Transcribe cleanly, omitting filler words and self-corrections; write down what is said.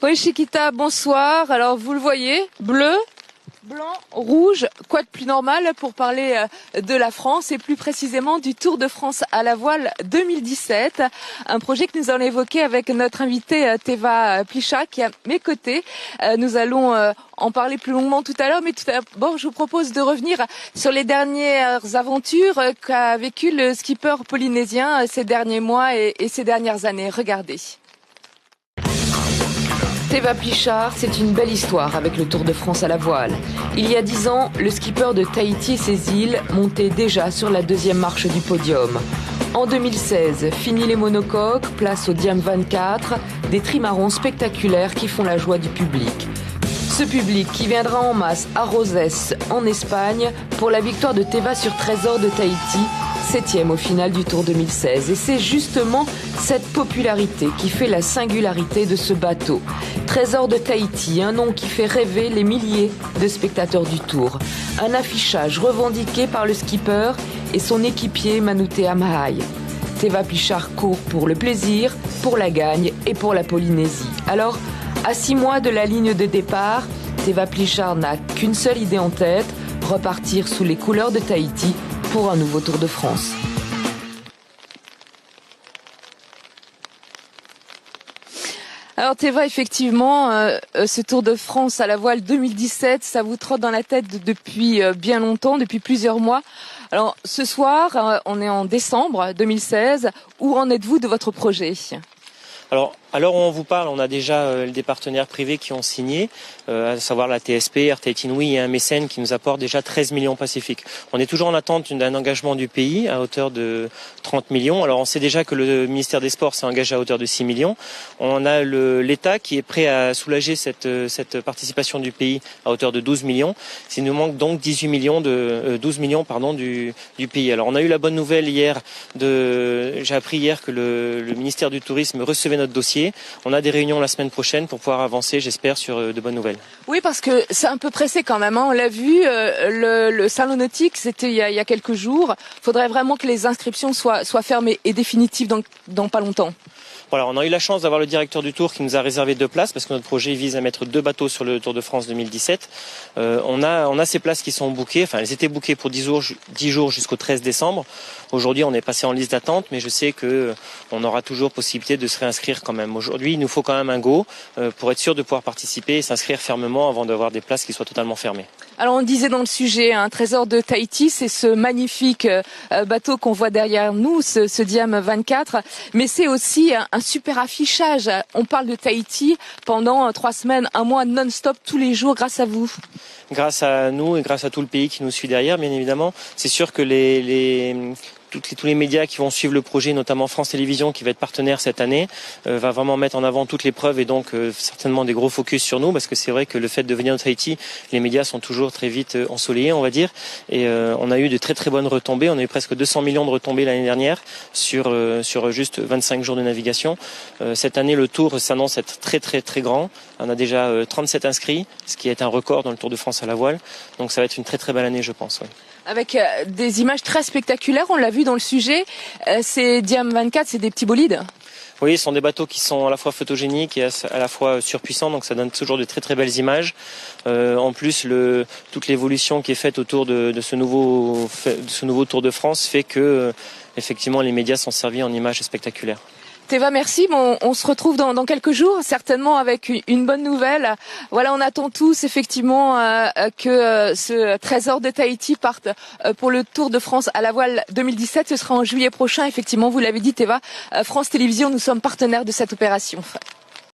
Oui, Chiquita, bonsoir. Alors, vous le voyez, bleu, blanc, rouge, quoi de plus normal pour parler de la France et plus précisément du Tour de France à la voile 2017. Un projet que nous allons évoquer avec notre invité Teva Plichat qui est à mes côtés. Nous allons en parler plus longuement tout à l'heure, mais tout d'abord, je vous propose de revenir sur les dernières aventures qu'a vécu le skipper polynésien ces derniers mois et ces dernières années. Regardez. Teva Plichat, c'est une belle histoire avec le Tour de France à la voile. Il y a 10 ans, le skipper de Tahiti et ses îles montait déjà sur la deuxième marche du podium. En 2016, fini les monocoques, place au Diam 24, des trimarans spectaculaires qui font la joie du public. Ce public qui viendra en masse à Roses, en Espagne, pour la victoire de Teva sur Trésor de Tahiti, 7e au final du Tour 2016. Et c'est justement cette popularité qui fait la singularité de ce bateau. Trésor de Tahiti, un nom qui fait rêver les milliers de spectateurs du Tour. Un affichage revendiqué par le skipper et son équipier Manute Amahai. Teva Plichat court pour le plaisir, pour la gagne et pour la Polynésie. Alors, à 6 mois de la ligne de départ, Teva Plichat n'a qu'une seule idée en tête, repartir sous les couleurs de Tahiti pour un nouveau Tour de France. Alors Teva, effectivement, ce Tour de France à la voile 2017, ça vous trotte dans la tête depuis bien longtemps, depuis plusieurs mois. Alors ce soir, on est en décembre 2016. Où en êtes-vous de votre projet ? Alors, à l'heure où on vous parle, on a déjà des partenaires privés qui ont signé, à savoir la TSP, Air Tahiti Nui et un mécène qui nous apporte déjà 13 millions Pacifique. On est toujours en attente d'un engagement du pays à hauteur de 30 millions. Alors, on sait déjà que le ministère des Sports s'est engagé à hauteur de 6 millions. On a l'État qui est prêt à soulager cette participation du pays à hauteur de 12 millions. Il nous manque donc 12 millions du pays. Alors, on a eu la bonne nouvelle hier j'ai appris hier que le ministère du Tourisme recevait notre dossier. On a des réunions la semaine prochaine pour pouvoir avancer, j'espère, sur de bonnes nouvelles. Oui, parce que c'est un peu pressé quand même. On l'a vu, le salon nautique, c'était il y a quelques jours. Il faudrait vraiment que les inscriptions soient fermées et définitives dans pas longtemps. Voilà, on a eu la chance d'avoir le directeur du Tour qui nous a réservé 2 places parce que notre projet vise à mettre 2 bateaux sur le Tour de France 2017. On a ces places qui sont bookées, enfin elles étaient bookées pour 10 jours jusqu'au 13 décembre. Aujourd'hui, on est passé en liste d'attente, mais je sais que on aura toujours possibilité de se réinscrire quand même. Aujourd'hui, il nous faut quand même un go pour être sûr de pouvoir participer et s'inscrire fermement avant d'avoir des places qui soient totalement fermées. Alors on disait dans le sujet, un Trésor de Tahiti, c'est ce magnifique bateau qu'on voit derrière nous, ce Diam 24, mais c'est aussi un super affichage. On parle de Tahiti pendant 3 semaines, un mois non-stop tous les jours grâce à vous. Grâce à nous et grâce à tout le pays qui nous suit derrière, bien évidemment. C'est sûr que tous les médias qui vont suivre le projet, notamment France Télévisions qui va être partenaire cette année, va vraiment mettre en avant toutes les preuves et donc certainement des gros focus sur nous parce que c'est vrai que le fait de venir de Tahiti, les médias sont toujours très vite ensoleillés, on va dire, et on a eu de très très bonnes retombées. On a eu presque 200 millions de retombées l'année dernière sur juste 25 jours de navigation. Cette année, le Tour s'annonce être très très très grand. On a déjà 37 inscrits, ce qui est un record dans le Tour de France à la voile. Donc ça va être une très très belle année, je pense. Oui. Avec des images très spectaculaires, on l'a vu dans le sujet. Ces Diam 24, c'est des petits bolides. Oui, ce sont des bateaux qui sont à la fois photogéniques et à la fois surpuissants, donc ça donne toujours de très très belles images. En plus, toute l'évolution qui est faite autour de ce nouveau Tour de France fait que effectivement les médias sont servis en images spectaculaires. Teva, merci. Bon, on se retrouve dans quelques jours, certainement avec une bonne nouvelle. Voilà, on attend tous effectivement que ce Trésor de Tahiti parte pour le Tour de France à la voile 2017. Ce sera en juillet prochain. Effectivement, vous l'avez dit, Teva, France Télévisions, nous sommes partenaires de cette opération.